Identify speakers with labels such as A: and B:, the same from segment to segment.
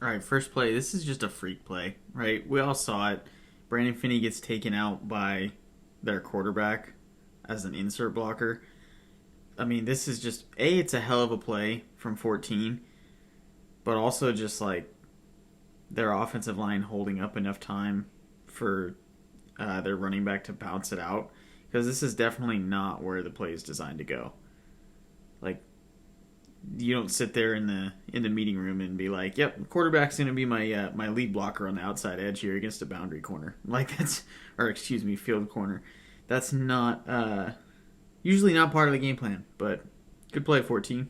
A: All right, first play. This is just a freak play, right? We all saw it. Brandon Finney gets taken out by their quarterback as an insert blocker. I mean, this is just it's a hell of a play from 14, but also just like their offensive line holding up enough time for their running back to bounce it out, because this is definitely not where the play is designed to go. Like, you don't sit there in the meeting room and be like, "Yep, quarterback's going to be my lead blocker on the outside edge here against a boundary corner." Like that's, or excuse me, field corner. That's not usually not part of the game plan. But good play, 14.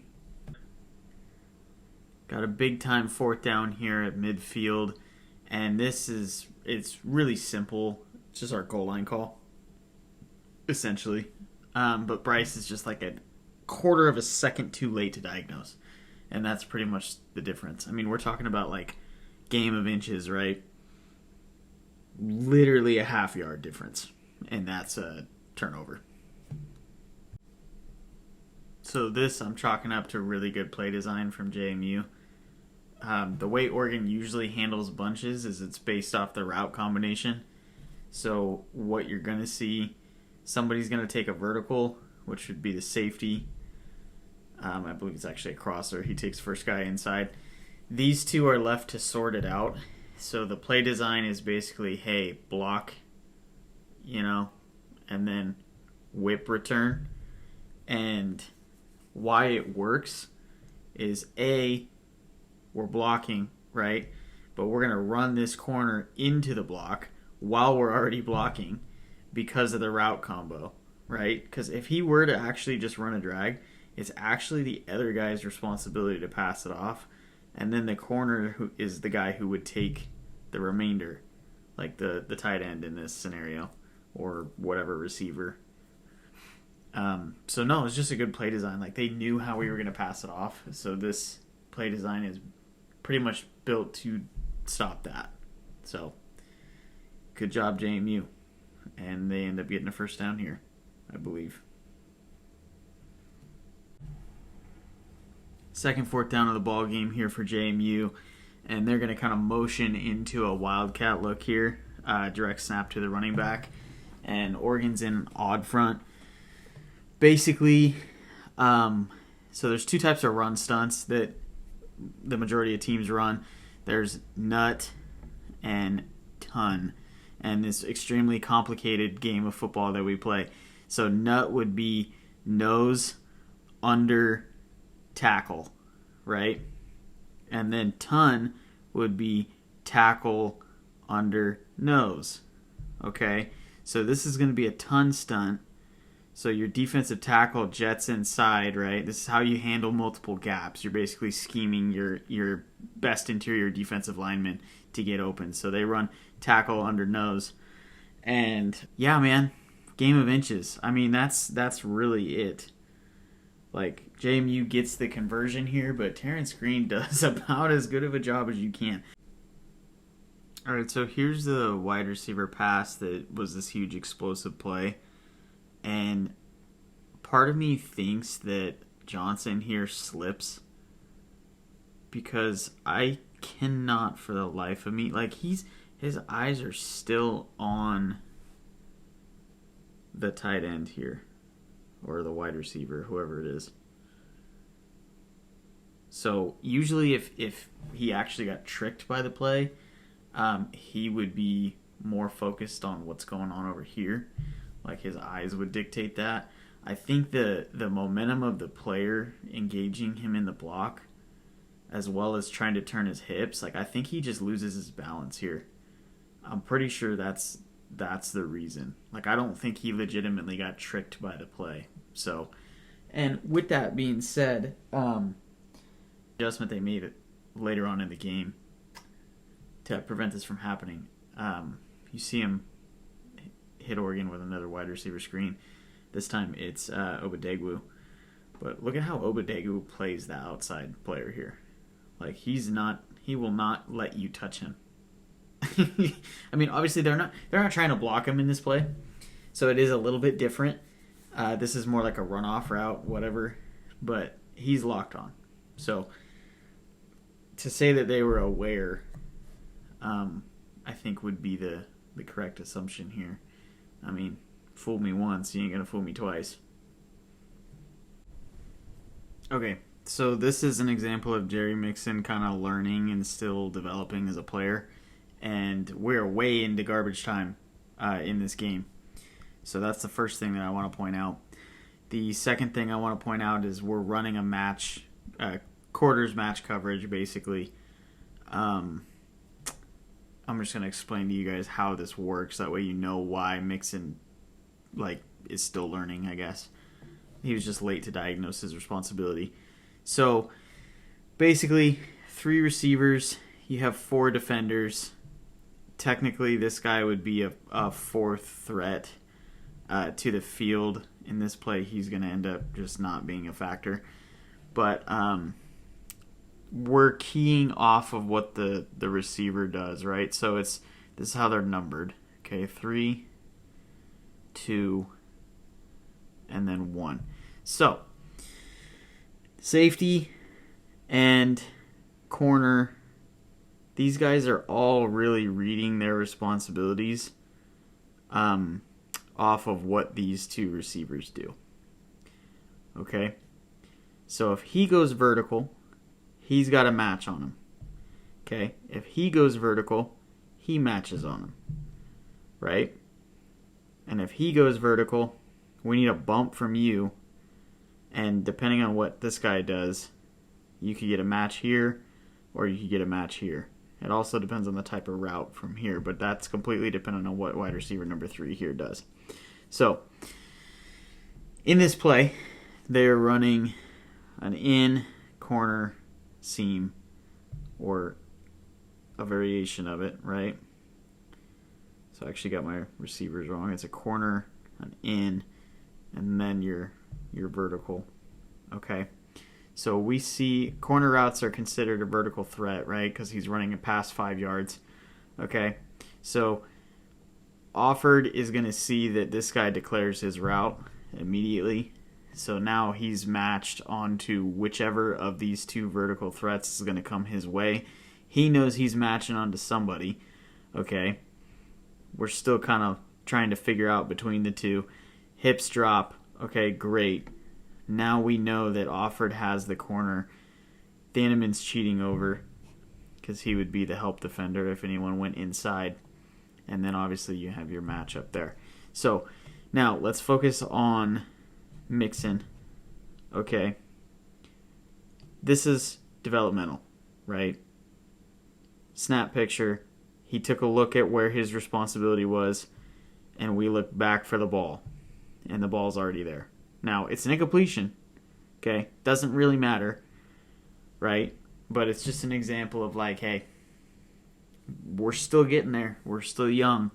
A: Got a big time fourth down here at midfield, and it's really simple. It's just our goal line call, essentially. But Bryce is just like a quarter of a second too late to diagnose. And that's pretty much the difference. I mean, we're talking about like game of inches, right? Literally a half yard difference. And that's a turnover. So this I'm chalking up to really good play design from JMU. The way Oregon usually handles bunches is it's based off the route combination. So what you're going to see, somebody's going to take a vertical, which would be the safety. I believe it's actually a crosser. He takes first guy inside. These two are left to sort it out. So the play design is basically, hey, block, and then whip return. And why it works is we're blocking, right? But we're going to run this corner into the block while we're already blocking because of the route combo, right? Because if he were to actually just run a drag, it's actually the other guy's responsibility to pass it off. And then the corner who is the guy who would take the remainder, like the tight end in this scenario, or whatever receiver. So no, it's just a good play design. Like, they knew how we were going to pass it off. So this play design is pretty much built to stop that. So good job, JMU. And they end up getting a first down here, I believe. Second fourth down of the ball game here for JMU. And they're going to kind of motion into a wildcat look here. Direct snap to the running back. And Oregon's in odd front. Basically, so there's two types of run stunts that the majority of teams run. There's nut and ton, and this extremely complicated game of football that we play. So nut would be nose under tackle, right? And then ton would be tackle under nose. Okay, so this is going to be a ton stunt. So your defensive tackle jets inside, right? This is how you handle multiple gaps. You're basically scheming your best interior defensive lineman to get open. So they run tackle under nose. And yeah, man, game of inches. I mean, that's really it. Like, JMU gets the conversion here, but Terrence Green does about as good of a job as you can. All right, so here's the wide receiver pass that was this huge explosive play. And part of me thinks that Johnson here slips, because I cannot for the life of me, like, his eyes are still on the tight end here, or the wide receiver, whoever it is. So usually if he actually got tricked by the play, he would be more focused on what's going on over here. Like, his eyes would dictate that. I think the momentum of the player engaging him in the block, as well as trying to turn his hips, like, I think he just loses his balance here. I'm pretty sure that's the reason. Like, I don't think he legitimately got tricked by the play. So, and with that being said, adjustment they made later on in the game to prevent this from happening. You see him hit Oregon with another wide receiver screen. This time it's Obadegwu. But look at how Obadegwu plays the outside player here. Like, he will not let you touch him. I mean, obviously they're not trying to block him in this play, so it is a little bit different. This is more like a runoff route, whatever, but he's locked on. So to say that they were aware, I think would be the correct assumption here. I mean, fool me once, you ain't gonna fool me twice. Okay, so this is an example of Jerry Mixon kind of learning and still developing as a player, and we're way into garbage time in this game. So that's the first thing that I want to point out. The second thing I want to point out is we're running a match, quarters match coverage, basically. I'm just going to explain to you guys how this works. That way you know why Mixon is still learning, I guess. He was just late to diagnose his responsibility. So, basically, 3 receivers. You have 4 defenders. Technically, this guy would be a 4th threat to the field. In this play, he's going to end up just not being a factor. But we're keying off of what the receiver does, right? So this is how they're numbered. Okay, 3, 2, and then 1. So, safety and corner, these guys are all really reading their responsibilities off of what these 2 receivers do. Okay? So if he goes vertical, he's got a match on him. Okay? If he goes vertical, he matches on him. Right? And if he goes vertical, we need a bump from you. And depending on what this guy does, you could get a match here or you could get a match here. It also depends on the type of route from here, but that's completely dependent on what wide receiver number 3 here does. So, in this play, they're running an in, corner, seam, or a variation of it, right? So I actually got my receivers wrong. It's a corner, an in, and then your vertical. Okay. So we see corner routes are considered a vertical threat, right? Because he's running it past 5 yards. Okay. So Offord is going to see that this guy declares his route immediately. So now he's matched onto whichever of these 2 vertical threats is going to come his way. He knows he's matching onto somebody. Okay. We're still kind of trying to figure out between the 2. Hips drop. Okay, great. Now we know that Offord has the corner. Thieneman's cheating over because he would be the help defender if anyone went inside. And then obviously you have your match up there. So now let's focus on Mixon. Okay. This is developmental, right? Snap picture. He took a look at where his responsibility was, and we look back for the ball. And the ball's already there. Now, it's an incompletion. Okay? Doesn't really matter. Right? But it's just an example of hey, we're still getting there. We're still young.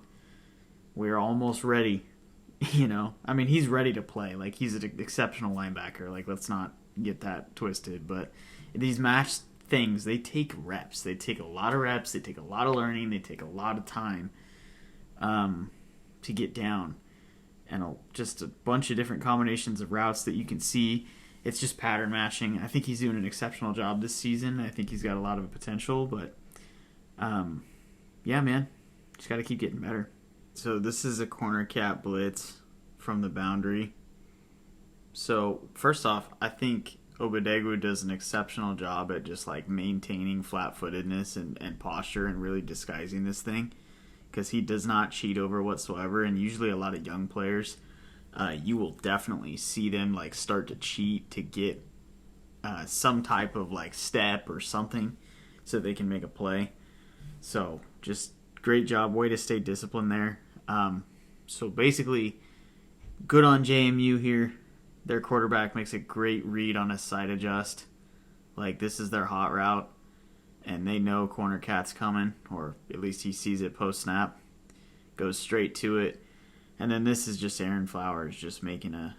A: We're almost ready. I mean, he's ready to play. He's an exceptional linebacker. Let's not get that twisted. But these match things, they take reps. They take a lot of reps. They take a lot of learning. They take a lot of time to get down. And just a bunch of different combinations of routes that you can see. It's just pattern matching. I think he's doing an exceptional job this season. I think he's got a lot of potential. But, yeah, man. Just got to keep getting better. So this is a corner cat blitz from the boundary. So, first off, I think Obadegu does an exceptional job at just maintaining flat-footedness and posture and really disguising this thing, because he does not cheat over whatsoever. And usually a lot of young players, you will definitely see them start to cheat to get some type of step or something so they can make a play. So just great job, way to stay disciplined there. So basically, good on JMU here. Their quarterback makes a great read on a side adjust. This is their hot route, and they know corner cat's coming, or at least he sees it post-snap, goes straight to it. And then this is just Aaron Flowers just making a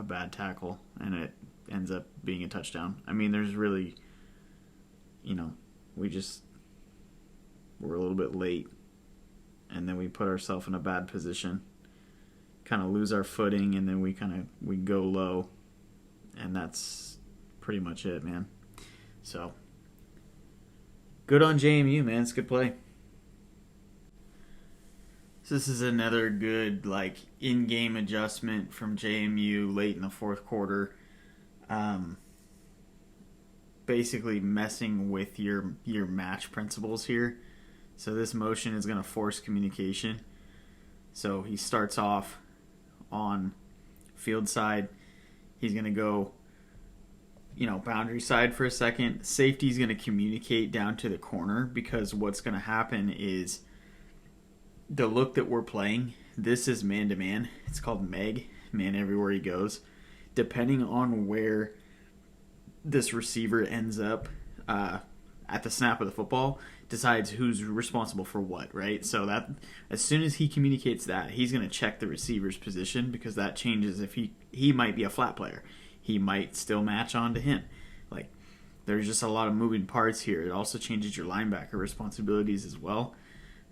A: bad tackle, and it ends up being a touchdown. I mean, there's really, we're a little bit late, and then we put ourselves in a bad position, kind of lose our footing, and then we go low, and that's pretty much it, man. So good on JMU, man. It's a good play. So this is another good in-game adjustment from JMU late in the fourth quarter. Basically messing with your match principles here. So this motion is going to force communication. So he starts off on field side. He's going to go, boundary side for a second. Safety's going to communicate down to the corner, because what's going to happen is the look that we're playing, this is man-to-man. It's called Meg, man everywhere he goes. Depending on where this receiver ends up at the snap of the football, decides who's responsible for what, right? So that as soon as he communicates that, he's going to check the receiver's position, because that changes if he might be a flat player. He might still match on to him. There's just a lot of moving parts here. It also changes your linebacker responsibilities as well.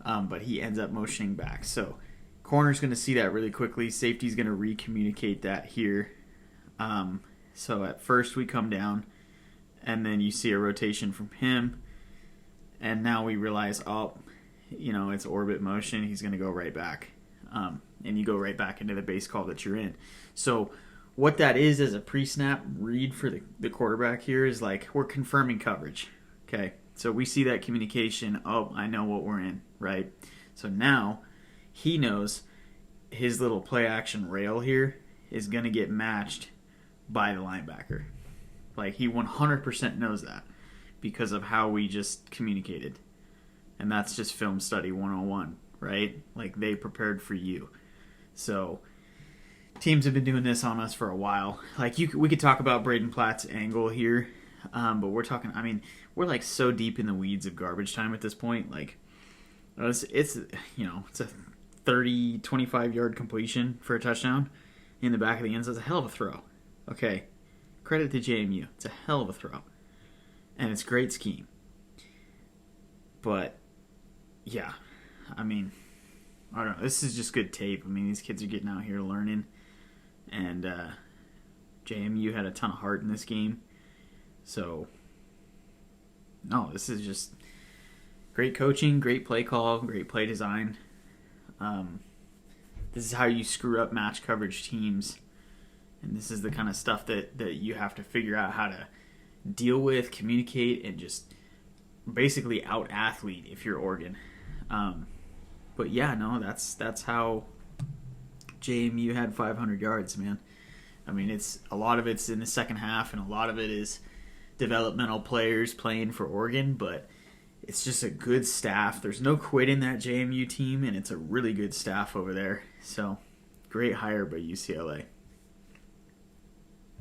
A: But he ends up motioning back. So corner's going to see that really quickly. Safety's going to re-communicate that here. So at first we come down, and then you see a rotation from him. And now we realize, it's orbit motion. He's going to go right back. And you go right back into the base call that you're in. So what that is as a pre-snap read for the quarterback here is we're confirming coverage. Okay, so we see that communication. Oh, I know what we're in, right? So now he knows his little play action rail here is going to get matched by the linebacker. He 100% knows that because of how we just communicated. And that's just film study 101, right? They prepared for you. So teams have been doing this on us for a while. We could talk about Braden Platt's angle here, but we're talking, we're so deep in the weeds of garbage time at this point. It's a 30, 25 yard completion for a touchdown in the back of the end zone. It's a hell of a throw. Okay, credit to JMU. It's a hell of a throw. And it's great scheme. But, yeah, I don't know. This is just good tape. These kids are getting out here learning. And JMU had a ton of heart in this game. So, no, this is just great coaching, great play call, great play design. This is how you screw up match coverage teams. And this is the kind of stuff that you have to figure out how to deal with, communicate, and just basically out-athlete if you're Oregon. But yeah, no, that's how JMU had 500 yards, man. It's a lot of it's in the second half, and a lot of it is developmental players playing for Oregon, but it's just a good staff. There's no quit in that JMU team, and it's a really good staff over there. So, great hire by UCLA.